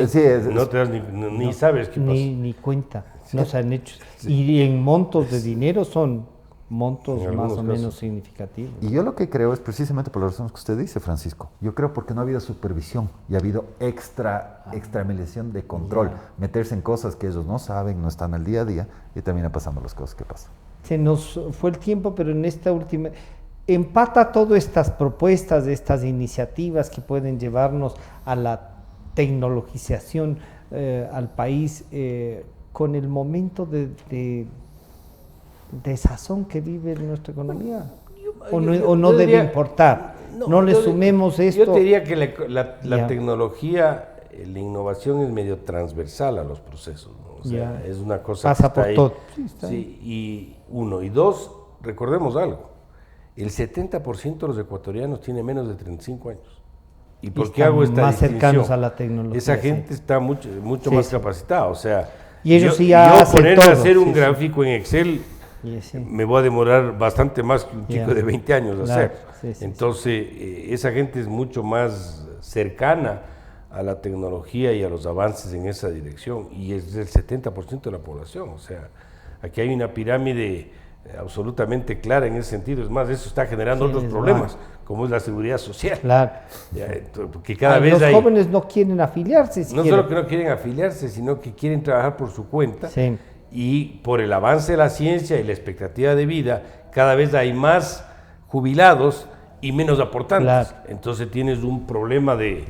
Sí, no te das ni sabes qué pasa. Ni cuenta, no se han hecho. Sí. Y en montos de dinero son montos más o menos significativos. Y yo lo que creo es precisamente por las razones que usted dice, Francisco. Yo creo porque no ha habido supervisión y ha habido extramiliación de control. Meterse en cosas que ellos no saben, no están al día a día y termina pasando las cosas que pasan. Se nos fue el tiempo, pero en esta última... Empata todas estas propuestas, estas iniciativas que pueden llevarnos a la tecnologización al país con el momento de desazón que vive nuestra economía. ¿O no debe importar? No le sumemos esto. Yo te diría que la tecnología, la innovación es medio transversal a los procesos, ¿no? O sea, es una cosa pasa que está por ahí. todo. Sí, y uno. Y dos, recordemos algo. El 70% de los ecuatorianos tiene menos de 35 años. ¿Y por qué hago esta más distinción? cercanos a la tecnología. Esa gente está mucho más capacitada. O sea, y ellos sí ya yo hacen ponerme todo, a hacer un gráfico en Excel sí. me voy a demorar bastante más que un chico de 20 años hacer. Sí, entonces, esa gente es mucho más cercana a la tecnología y a los avances en esa dirección. Y es el 70% de la población. O sea, aquí hay una pirámide absolutamente clara en ese sentido. Es más, eso está generando otros problemas, como es la seguridad social. Claro. Porque cada vez los jóvenes no quieren afiliarse. No solo que no quieren afiliarse, sino que quieren trabajar por su cuenta. Sí. Y por el avance de la ciencia y la expectativa de vida, cada vez hay más jubilados y menos aportantes. Claro. Entonces tienes un problema de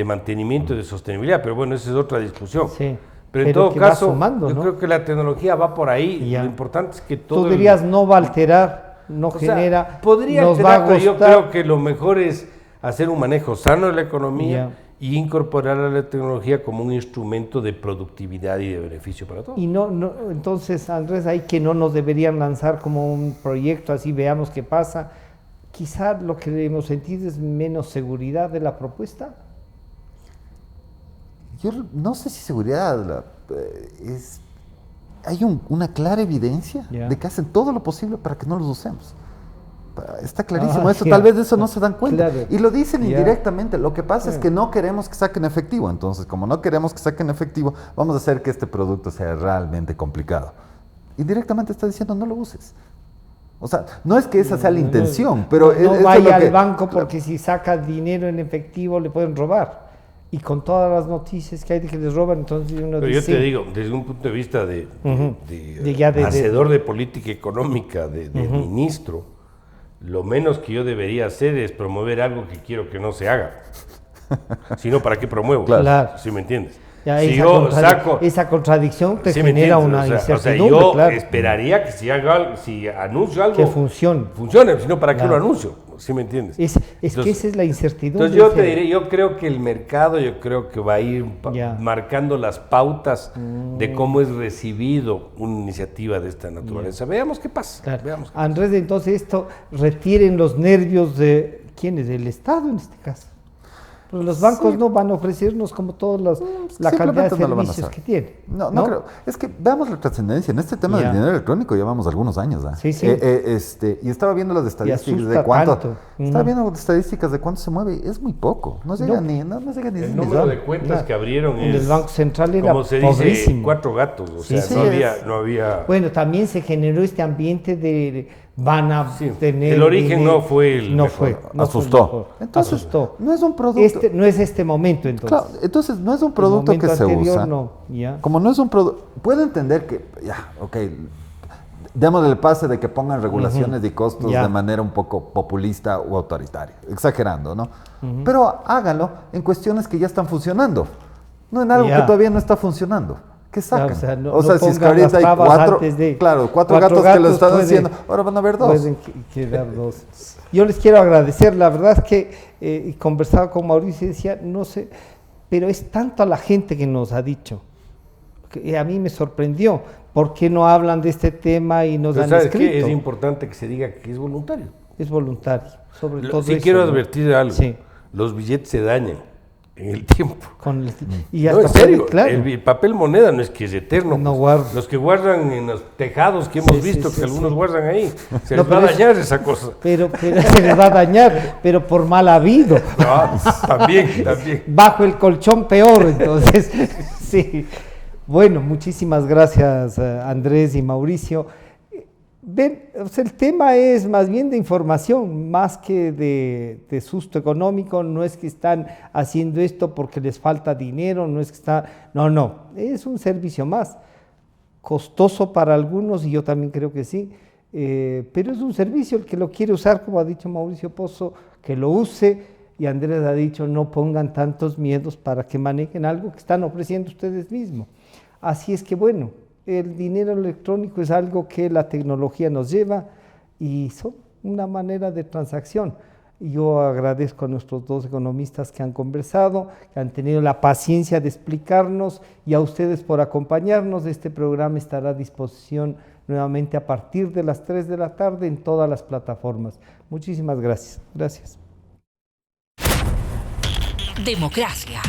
mantenimiento y de sostenibilidad, pero bueno, esa es otra discusión. Sí. Pero en todo caso, sumando, yo creo que la tecnología va por ahí. Lo importante es que todo... Tú dirías, no va a alterar, no genera... Podría nos alterar, va a pero yo gustar. creo que lo mejor es hacer un manejo sano de la economía y incorporar a la tecnología como un instrumento de productividad y de beneficio para todos. Y entonces, Andrés, ahí que no nos deberían lanzar como un proyecto, así veamos qué pasa. Quizá lo que hemos sentido es menos seguridad de la propuesta. Yo no sé si seguridad hay una clara evidencia de que hacen todo lo posible para que no los usemos. Está clarísimo eso, tal vez de eso no se dan cuenta. Claro. Y lo dicen indirectamente. Lo que pasa es que no queremos que saquen efectivo. Entonces, como no queremos que saquen efectivo, vamos a hacer que este producto sea realmente complicado. Indirectamente está diciendo no lo uses. O sea, no es que esa sea la intención, pero... No vaya al banco porque si saca dinero en efectivo le pueden robar. Y con todas las noticias que hay de que les roban, entonces uno pero dice... yo te digo, desde un punto de vista de hacedor de política económica, de ministro, lo menos que yo debería hacer es promover algo que quiero que no se haga. Si no, ¿para qué promuevo? Claro. ¿Sí me entiendes? Ya, si yo saco... Esa contradicción te ¿sí genera una incertidumbre, yo esperaría que si anuncio algo... Que funcione. Funcione, si no, ¿para qué lo anuncio? ¿Sí me entiendes? Entonces, que esa es la incertidumbre. Entonces yo te diré, yo creo que el mercado, va a ir marcando las pautas de cómo es recibido una iniciativa de esta naturaleza. Veamos qué pasa. Claro. Veamos. Andrés, entonces esto retiren los nervios de... ¿Quién es? Del Estado en este caso. Pero los bancos no van a ofrecernos como todas la cantidad de servicios que tienen. No creo. Es que veamos la trascendencia. En este tema del dinero electrónico llevamos algunos años. Sí. Y estaba viendo las estadísticas de cuánto. Estaba viendo las estadísticas de cuánto se mueve. Es muy poco. No llega ni el número de cuentas que abrieron en el Banco Central era como se dice, pobrísimo. 4 gatos. O sea, no había... Bueno, también se generó este ambiente de... van a tener... El origen no fue el mejor. Asustó. Entonces, no es un producto... no es este momento, entonces. Claro, entonces no es un producto que se usa. Como no es un producto... Puedo entender que, démosle el pase de que pongan regulaciones y costos de manera un poco populista o autoritaria, exagerando, ¿no? Pero háganlo en cuestiones que ya están funcionando, no en algo que todavía no está funcionando. ¿Qué sacan? Si es que ahorita hay cuatro gatos que lo están haciendo, ahora van a haber 2. Pueden quedar 2. Yo les quiero agradecer, la verdad es que conversaba con Mauricio y decía, no sé, pero es tanto la gente que nos ha dicho, que a mí me sorprendió, ¿por qué no hablan de este tema y nos han escrito? ¿Qué? Es importante que se diga que es voluntario. Es voluntario, sobre todo quiero advertir algo, los billetes se dañan. en el tiempo. Y no, hasta en serio, claro. el papel moneda no es que es eterno. No pues. guarda. Los que guardan en los tejados que hemos visto, que algunos guardan ahí, se No, les va a dañar esa cosa. Pero se les va a dañar, pero por mal habido. No, también. Bajo el colchón peor, entonces, sí. Bueno, muchísimas gracias Andrés y Mauricio. Ven, o sea, el tema es más bien de información, más que de susto económico. No es que están haciendo esto porque les falta dinero, no es que no, es un servicio más, costoso para algunos y yo también creo que sí, pero es un servicio. El que lo quiere usar, como ha dicho Mauricio Pozo, que lo use, y Andrés ha dicho, no pongan tantos miedos para que manejen algo que están ofreciendo ustedes mismos. Así es que bueno, el dinero electrónico es algo que la tecnología nos lleva y son una manera de transacción. Yo agradezco a nuestros dos economistas que han conversado, que han tenido la paciencia de explicarnos, y a ustedes por acompañarnos. Este programa estará a disposición nuevamente a partir de las 3 de la tarde en todas las plataformas. Muchísimas gracias. Gracias. Democracia.